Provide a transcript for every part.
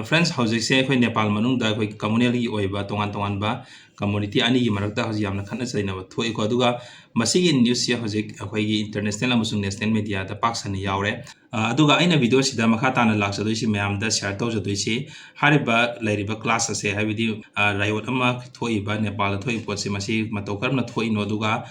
Friends, hꯧꯖꯤꯛꯁꯦ ꯑꯩꯈꯣꯏ ꯅꯦꯄꯥꯜ ꯃꯅꯨꯡꯗ ꯑꯩꯈꯣꯏ ꯀꯝꯃꯨꯅꯦꯜꯒꯤ ꯑꯣꯏꯕ ꯇꯣꯉꯥꯟ-ꯇꯣꯉꯥꯟꯕ ꯀꯝꯃꯨꯅꯤꯇꯤ ꯑꯅꯤꯒꯤ ꯃꯔꯛꯇ ꯍꯧꯖꯤꯛ ꯌꯥꯝꯅ ꯈꯠꯅ-ꯆꯩꯅꯕ ꯊꯣꯛꯏꯀꯣ ꯑꯗꯨꯒ ꯃꯁꯤꯒꯤ ꯅ꯭ꯌꯨꯁꯁꯦ ꯍꯧꯖꯤꯛ ꯑꯩꯈꯣꯏꯒꯤ ꯏꯟꯇꯔꯅꯦꯁꯅꯦꯜ ꯑꯃꯁꯨꯡ ꯅꯦꯁꯅꯦꯜ ꯃꯤꯗꯤꯌꯥꯗ ꯄꯥꯛ ꯁꯟꯅ ꯌꯥꯎꯔꯦ ꯑꯗꯨꯒ ꯑꯩꯅ ꯚꯤꯗꯤꯑꯣꯁꯤꯗ ꯃꯈꯥ ꯇꯥꯅ ꯂꯥꯛꯆꯗꯣꯏꯁꯤ ꯃꯌꯥꯝꯗ ꯁꯦꯌꯔ ꯇꯧꯖꯗꯣꯏꯁꯤ ꯍꯥꯏꯔꯤꯕ ꯂꯩꯔꯤꯕ ꯀ꯭ꯂꯥꯁ ꯑꯁꯦ ꯍꯥꯏꯕꯗꯤ ꯔꯥꯏꯌꯣꯠ ꯑꯃ ꯊꯣꯛꯏꯕ ꯅꯦꯄꯥꯜꯗ ꯊꯣꯛꯏꯕ ꯄꯣꯠꯁꯦ ꯃꯁꯤ ꯃꯇꯧ ꯀꯔꯝꯅ ꯊꯣꯛꯏꯅꯣ ꯑꯗꯨꯒ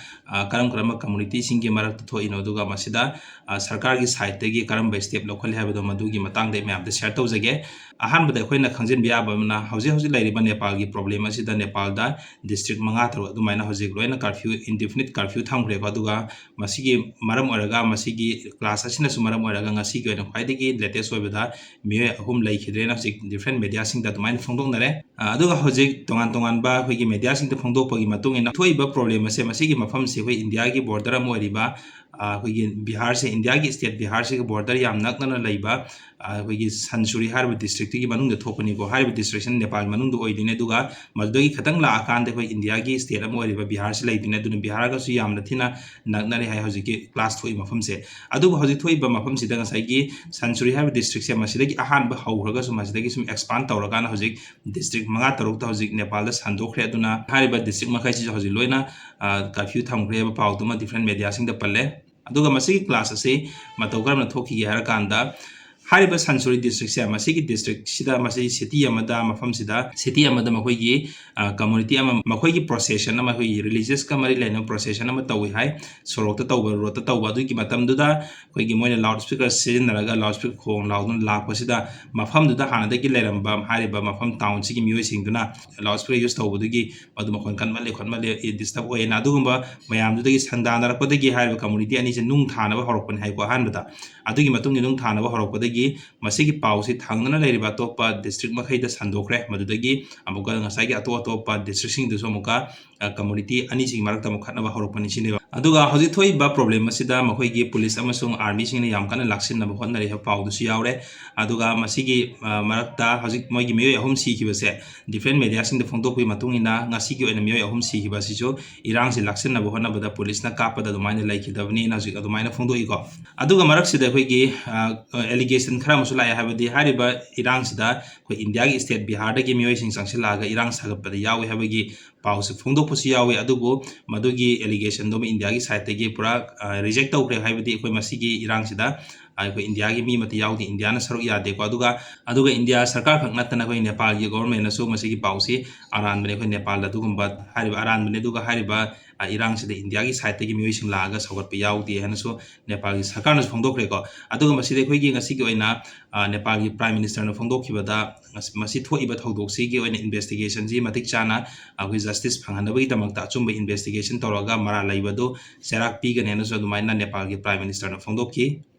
ꯀꯔꯝꯕ ꯀꯝꯃꯨꯅꯤꯇꯤꯁꯤꯡꯒꯤ ꯃꯔꯛꯇ ꯊꯣꯛꯏꯅꯣ ꯑꯗꯨꯒ ꯃꯁꯤꯗ ꯁꯔꯀꯥꯔꯒꯤ ꯁꯥꯏꯠꯇꯒꯤ ꯀꯔꯝꯕ ꯁ꯭ꯇꯦꯞ ꯂꯧꯈꯠꯂꯤ ꯍꯥꯏꯕꯗꯣ ꯃꯗꯨꯒꯤ ꯃꯇꯥꯡꯗ ꯃꯌꯥꯝꯗ ꯁꯦꯌꯔ ꯇꯧꯖꯒꯦ ꯑꯍꯥꯟꯕꯗ ꯑꯩꯈꯣꯏꯅ ꯈꯪꯖꯤꯟꯕ ꯌꯥꯕ ꯑꯃꯅ ꯍꯧꯖꯤꯛ ꯂꯩꯔꯤꯕ ꯅꯦꯄꯥꯜꯒꯤ ꯄ꯭ꯔꯣꯕ꯭ꯂꯦꯝ ꯑꯁꯤꯗ ꯅꯦꯄꯥꯜꯗ ꯗꯤꯁꯇ꯭ꯔꯤꯛ 5-6 ꯑꯗꯨꯃꯥꯏꯅ ꯍꯧꯖꯤꯛ ꯂꯣꯏꯅ ꯀꯔꯐ꯭ꯌꯨ ꯏꯟꯗꯤꯐꯤꯅꯤꯠ ꯀꯔꯐ꯭ꯌꯨ ꯊꯝꯈ꯭ꯔꯦꯀꯣ ꯑꯗꯨꯒ ꯃꯁꯤꯒꯤ ꯃꯔꯝ ꯑꯣꯏꯔꯒ ꯃꯁꯤꯒꯤ ꯀ꯭ꯂꯥꯁ ꯑꯁꯤꯅꯁꯨ ꯃꯔꯝ ꯑꯣꯏꯔꯒ ꯉꯁꯤꯒꯤ ꯑꯣꯏꯅ ꯈ꯭ꯋꯥꯏꯗꯒꯤ ꯂꯦꯇꯦꯁ ꯑꯣꯏꯕꯗ ꯃꯤꯑꯣꯏ 3 ꯂꯩꯈꯤꯗ꯭ꯔꯦꯅ ꯍꯧꯖꯤꯛ ꯗꯤꯐꯔꯦꯟ ꯃꯦꯗꯤꯌꯥꯁꯤꯡꯗ ꯑꯗꯨꯃꯥꯏꯅ ꯐꯣꯡꯗꯣꯛꯅꯔꯦ ꯑꯗꯨꯒ ꯍꯧꯖꯤꯛ ꯇꯣꯉꯥꯟ-ꯇꯣꯉꯥꯟꯕ ꯑꯩꯈꯣꯏꯒꯤ ꯃꯦꯗꯤꯌꯥꯁꯤꯡꯗ ꯐꯣꯡꯗꯣꯛꯄꯒꯤ ꯃꯇꯨꯡ ꯏꯟꯅ ꯊꯣꯛꯏꯕ ꯄ꯭ꯔꯣꯕ꯭ꯂꯦꯝ ꯑꯁꯦ ꯃꯁꯤꯒꯤ ꯃꯐꯝꯁꯤ ꯑꯩꯈꯣꯏ ꯏꯟꯗꯤꯌꯥꯒꯤ ꯕꯣꯔꯗꯔ ꯑꯃ ꯑꯣꯏꯔꯤꯕ ꯑꯩꯈꯣꯏꯒꯤ ꯕꯤꯍꯥꯔꯁꯦ ꯏꯟꯗꯤꯌꯥꯒꯤ ꯁ꯭ꯇꯦꯠ ꯕꯤꯍꯥꯔꯁꯤꯒ ꯕꯣꯔꯗꯔ ꯌꯥꯝ ꯅꯛꯅꯅ ꯂꯩꯕ ꯑꯩꯈꯣꯏꯒꯤ ꯁꯟꯁꯨꯔꯤ ꯍꯥꯏꯔꯤꯕ ꯗꯤꯁꯇ꯭ꯔꯤꯛꯇꯨꯒꯤ ꯃꯅꯨꯡꯗ ꯊꯣꯛꯄꯅꯤꯀꯣ ꯍꯥꯏꯔꯤꯕ ꯗꯤꯁꯇ꯭ꯔꯤꯛꯁꯤꯅ ꯅꯦꯄꯥꯜ ꯃꯅꯨꯡꯗ ꯑꯣꯏꯗꯣꯏꯅꯦ ꯑꯗꯨꯒ ꯃꯗꯨꯗꯒꯤ ꯈꯤꯇꯪ ꯂꯥꯛꯑꯀꯥꯟꯗ ꯑꯩꯈꯣꯏ ꯏꯟꯗꯤꯌꯥꯒꯤ ꯁ꯭ꯇꯦꯠ ꯑꯃ ꯑꯣꯏꯔꯤꯕ ꯕꯤꯍꯥꯔꯁꯤ ꯂꯩꯗꯣꯏꯅꯦ ꯑꯗꯨꯅ ꯕꯤꯍꯥꯔꯒꯁꯨ ꯌꯥꯝꯅ ꯊꯤꯅ ꯅꯛꯅꯔꯦ ꯍꯥꯏ ꯍꯧꯖꯤꯛꯀꯤ ꯀ꯭ꯂꯥꯁ ꯊꯣꯛꯏꯕ ꯃꯐꯝꯁꯦ ꯑꯗꯨꯕꯨ ꯍꯧꯖꯤꯛ ꯊꯣꯛꯏꯕ ꯃꯐꯝꯁꯤꯗ ꯉꯁꯥꯏꯒꯤ ꯁꯟꯁꯨꯔꯤ ꯍꯥꯏꯕ ꯗꯤꯁꯇ꯭ꯔꯤꯛꯁꯦ ꯃꯁꯤꯗꯒꯤ ꯑꯍꯥꯟꯕ ꯍꯧꯈ꯭ꯔꯒꯁꯨ ꯃꯁꯤꯗꯒꯤ ꯁꯨꯝ ꯑꯦꯛꯁꯄꯥꯟ ꯇꯧꯔꯀꯥꯟꯗ ꯍꯧꯖꯤꯛ ꯗꯤꯁꯇ꯭ꯔꯤꯛ 5-6ꯇ ꯍꯧꯖꯤꯛ ꯅꯦꯄꯥꯜꯗ ꯁꯟꯗꯣꯛꯈ꯭ꯔꯦ ꯑꯗꯨꯅ ꯍꯥꯏꯔꯤꯕ ꯗꯤꯁꯇ꯭ꯔꯤꯛ ꯃꯈꯩꯁꯤꯁꯨ ꯍꯧꯖꯤꯛ ꯂꯣꯏꯅ ꯀꯔꯐ꯭ꯌꯨ ꯊꯝꯈ꯭ꯔꯦ ꯍꯥꯏꯕ ꯄꯥꯎꯗꯨꯃ ꯗꯤꯐꯔꯦꯟ ꯃꯦꯗꯤꯌꯥꯁꯤꯡꯗ ꯄꯜꯂꯦ ꯑꯗꯨꯒ ꯃꯁꯤꯒꯤ ꯀ꯭ꯂꯥꯁ ꯑꯁꯤ ꯃꯇꯧ ꯀꯔꯝꯅ ꯊꯣꯛꯈꯤꯒꯦ ꯍꯥꯏꯔꯀꯥꯟꯗ ꯍꯥꯏꯔꯤꯕ ꯁꯟꯁꯨꯔꯤ ꯗꯤꯁꯇ꯭ꯔꯤꯛꯁꯦ ꯃꯁꯤꯒꯤ ꯗꯤꯁꯇ꯭ꯔꯤꯛꯁꯤꯗ ꯃꯁꯤ ꯁꯤꯇꯤ ꯑꯃꯗ ꯃꯐꯝꯁꯤꯗ ꯁꯤꯇꯤ ꯑꯃꯗ ꯃꯈꯣꯏꯒꯤ ꯀꯝꯃꯨꯅꯤꯇꯤ ꯑꯃ ꯃꯈꯣꯏꯒꯤ ꯄ꯭ꯔꯣꯁꯦꯁꯟ ꯑꯃ ꯑꯩꯈꯣꯏꯒꯤ ꯔꯤꯂꯤꯖꯤꯌꯁꯀ ꯃꯔꯤ ꯂꯩꯅꯕ ꯄ꯭ꯔꯣꯁꯦꯁꯟ ꯑꯃ ꯇꯧꯏ ꯍꯥꯏ ꯁꯣꯔꯣꯛꯇ ꯇꯧꯕ ꯔꯣꯗꯇ ꯇꯧꯕ ꯑꯗꯨꯒꯤ ꯃꯇꯝꯗꯨꯗ ꯑꯩꯈꯣꯏꯒꯤ ꯃꯣꯏꯅ ꯂꯥꯎꯗ ꯁ꯭ꯄꯤꯀꯔ ꯁꯤꯖꯤꯟꯅꯔꯒ ꯂꯥꯎꯗ ꯁ꯭ꯄꯤꯀꯔ ꯈꯣꯡ ꯂꯥꯎꯗꯨꯅ ꯂꯥꯛꯄꯁꯤꯗ ꯃꯐꯝꯗꯨꯗ ꯍꯥꯟꯅꯗꯒꯤ ꯂꯩꯔꯝꯕ ꯍꯥꯏꯔꯤꯕ ꯃꯐꯝ ꯇꯥꯎꯟꯁꯤꯒꯤ ꯃꯤꯑꯣꯏꯁꯤꯡꯗꯨꯅ ꯂꯥꯎꯗ ꯁ꯭ꯄꯤꯀꯔ ꯌꯨꯁ ꯇꯧꯕꯗꯨꯒꯤ ꯃꯗꯨ ꯃꯈꯣꯟ ꯀꯟꯃꯜꯂꯦ ꯈꯣꯠꯃꯜꯂꯦ ꯗꯤꯁꯇꯔꯕ ꯑꯣꯏꯌꯦꯅ ꯑꯗꯨꯒꯨꯝꯕ ꯃꯌꯥꯝꯗꯨꯗꯒꯤ ꯁꯪꯗꯥꯅꯔꯛꯄꯗꯒꯤ ꯍꯥꯏꯔꯤꯕ ꯀꯝꯃꯨꯅꯤꯇꯤ ꯑꯅꯤꯁꯦ ꯅꯨꯡ ꯊꯥꯅꯕ ꯍꯧꯔꯛꯄꯅꯤ ꯍꯥꯏꯀꯣ ꯑꯍꯥꯟꯕꯗ ꯑꯗꯨꯒꯤ ꯃꯇꯨꯡꯗ ꯅꯨꯡ ꯊꯥꯅꯕ ꯍꯧꯔꯛꯄꯗꯒꯤ ꯃꯁꯤꯒꯤ ꯄꯥꯎꯁꯤ ꯊꯪꯅꯅ ꯂꯩꯔꯤꯕ ꯑꯇꯣꯞꯄ ꯗꯤꯁꯇ꯭ꯔꯤꯛ ꯃꯈꯩꯗ ꯁꯟꯗꯣꯛꯈ꯭ꯔꯦ ꯃꯗꯨꯗꯒꯤ ꯑꯃꯨꯛꯀ ꯉꯁꯥꯏꯒꯤ ꯑꯇꯣꯞ-ꯑꯇꯣꯞꯄ ꯗꯤꯁꯇ꯭ꯔꯤꯛꯁꯤꯡꯗꯨꯁꯨ ꯑꯃꯨꯛꯀ ꯀꯝꯃꯨꯅꯤꯇꯤ ꯑꯅꯤꯁꯤꯒꯤ ꯃꯔꯛꯇ ꯑꯃꯨꯛ ꯈꯠꯅꯕ ꯍꯧꯔꯛꯄꯅꯤ ꯁꯤꯅꯦꯕ ꯑꯗꯨꯒ ꯍꯧꯖꯤꯛ ꯊꯣꯛꯏꯕ ꯄ꯭ꯔꯣꯕ꯭ꯂꯦꯝ ꯑꯁꯤꯗ ꯃꯈꯣꯏꯒꯤ ꯄꯨꯂꯤꯁ ꯑꯃꯁꯨꯡ ꯑꯥꯔꯃꯤꯁꯤꯡꯅ ꯌꯥꯝ ꯀꯟꯅ ꯂꯥꯛꯁꯤꯟꯅꯕ ꯍꯣꯠꯅꯔꯤ ꯍꯥꯏꯕ ꯄꯥꯎꯗꯨꯁꯨ ꯌꯥꯎꯔꯦ ꯑꯗꯨꯒ ꯃꯁꯤꯒꯤ ꯃꯔꯛꯇ ꯍꯧꯖꯤꯛ ꯃꯣꯏꯒꯤ ꯃꯤꯑꯣꯏ 3 ꯁꯤꯈꯤꯕꯁꯦ ꯗꯤꯐꯔꯦꯟ ꯃꯦꯗꯤꯌꯥꯁꯤꯡꯗ ꯐꯣꯡꯗꯣꯛꯄꯒꯤ ꯃꯇꯨꯡ ꯏꯟꯅ ꯉꯁꯤꯒꯤ ꯑꯣꯏꯅ ꯃꯤꯑꯣꯏ 3 ꯁꯤꯈꯤꯕ ꯑꯁꯤꯁꯨ ꯏꯔꯥꯡꯁꯤ ꯂꯥꯛꯁꯤꯟꯅꯕ ꯍꯣꯠꯅꯕꯗ ꯄꯨꯂꯤꯁꯅ ꯀꯥꯞꯄꯗ ꯑꯗꯨꯃꯥꯏꯅ ꯂꯩꯈꯤꯗꯕꯅꯤꯅ ꯍꯧꯖꯤꯛ ꯑꯗꯨꯃꯥꯏꯅ ꯐꯣꯡꯗꯣꯛꯏꯀꯣ ꯑꯗꯨꯒ ꯃꯔꯛꯁꯤꯗ ꯑꯩꯈꯣꯏꯒꯤ ꯑꯦꯂꯤꯒꯦꯁꯟ ꯈꯔ ꯑꯃꯁꯨ ꯂꯥꯛꯑꯦ ꯍꯥꯏꯕꯗꯤ ꯍꯥꯏꯔꯤꯕ ꯏꯔꯥꯡꯁꯤꯗ ꯑꯩꯈꯣꯏ ꯏꯟꯗꯤꯌꯥꯒꯤ ꯁ꯭ꯇꯦꯠ ꯕꯤꯍꯥꯔꯗꯒꯤ ꯃꯤꯑꯣꯏꯁꯤꯡ ꯆꯪꯁꯤꯜꯂꯛꯑꯒ ꯏꯔꯥꯡ ꯁꯥꯒꯠꯄꯗ ꯌꯥꯎꯏ ꯍꯥꯏꯕꯒꯤ ꯄꯥꯎꯁꯦ ꯐꯣꯡꯗꯣꯛꯄꯁꯨ ꯌꯥꯎꯏ ꯑꯗꯨꯕꯨ ꯃꯗꯨꯒꯤ ꯑꯦꯂꯤꯒꯦꯁꯟꯗꯨ ꯏꯟꯗꯤꯌꯥꯒꯤ ꯁꯥꯏꯠꯇꯒꯤ ꯄꯨꯔꯥ ꯔꯤꯖꯦꯛ ꯇꯧꯈ꯭ꯔꯦ ꯍꯥꯏꯕꯗꯤ ꯑꯩꯈꯣꯏ ꯃꯁꯤꯒꯤ ꯏꯔꯥꯡꯁꯤꯗ ꯑꯩꯈꯣꯏ ꯏꯟꯗꯤꯌꯥꯒꯤ ꯃꯤ ꯑꯃꯠꯇ ꯌꯥꯎꯗꯦ ꯏꯟꯗꯤꯌꯥꯅ ꯁꯔꯨꯛ ꯌꯥꯗꯦꯀꯣ ꯑꯗꯨꯒ ꯏꯟꯗꯤꯌꯥ ꯁꯔꯀꯥꯔ ꯈꯛ ꯅꯠꯇꯅ ꯑꯩꯈꯣꯏ ꯅꯦꯄꯥꯜꯒꯤ ꯒꯣꯚꯔꯟꯃꯦꯟꯠꯅꯁꯨ ꯃꯁꯤꯒꯤ ꯄꯥꯎꯁꯤ ꯑꯔꯥꯟꯕꯅꯤ ꯑꯩꯈꯣꯏ ꯅꯦꯄꯥꯜꯗ ꯑꯗꯨꯒꯨꯝꯕ ꯍꯥꯏꯔꯤꯕ ꯑꯔꯥꯟꯕꯅꯤ ꯑꯗꯨꯒ ꯍꯥꯏꯔꯤꯕ ꯏꯔꯥꯡꯁꯤꯗ ꯏꯟꯗꯤꯌꯥꯒꯤ ꯁꯥꯏꯠꯇꯒꯤ ꯃꯤꯑꯣꯏꯁꯤꯡ ꯂꯥꯛꯑꯒ ꯁꯧꯒꯠꯄ ꯌꯥꯎꯗꯦ ꯍꯥꯏꯅꯁꯨ ꯅꯦꯄꯥꯜꯒꯤ ꯁꯔꯀꯥꯔꯅꯁꯨ ꯐꯣꯡꯗꯣꯛꯈ꯭ꯔꯦꯀꯣ ꯑꯗꯨꯒ ꯃꯁꯤꯗ ꯑꯩꯈꯣꯏꯒꯤ ꯉꯁꯤꯒꯤ ꯑꯣꯏꯅ ꯅꯦꯄꯥꯜꯒꯤ ꯄ꯭ꯔꯥꯏꯝ ꯃꯤꯅꯤꯁꯇꯔꯅ ꯐꯣꯡꯗꯣꯛꯈꯤꯕꯗ ꯃꯁꯤ ꯊꯣꯛꯏꯕ ꯊꯧꯗꯣꯛꯁꯤꯒꯤ ꯑꯣꯏꯅ ꯏꯟꯚꯦꯁꯇꯤꯒꯦꯁꯟꯁꯤ ꯃꯇꯤꯛ ꯆꯥꯅ ꯑꯩꯈꯣꯏ ꯖꯁꯇꯤꯁ ꯐꯪꯍꯟꯅꯕꯒꯤꯗꯃꯛꯇ ꯑꯆꯨꯝꯕ ꯏꯟꯚꯦꯁꯇꯤꯒꯦꯁꯟ ꯇꯧꯔꯒ ꯃꯔꯥꯜ ꯂꯩꯕꯗꯨ ꯆꯩꯔꯥꯛ ꯄꯤꯒꯅꯤ ꯍꯥꯏꯅꯁꯨ ꯑꯗꯨꯃꯥꯏꯅ ꯅꯦꯄꯥꯜꯒꯤ ꯄ꯭ꯔꯥꯏꯝ ꯃꯤꯅꯤꯁꯇꯔꯅ ꯐꯣꯡꯗꯣꯛꯈꯤ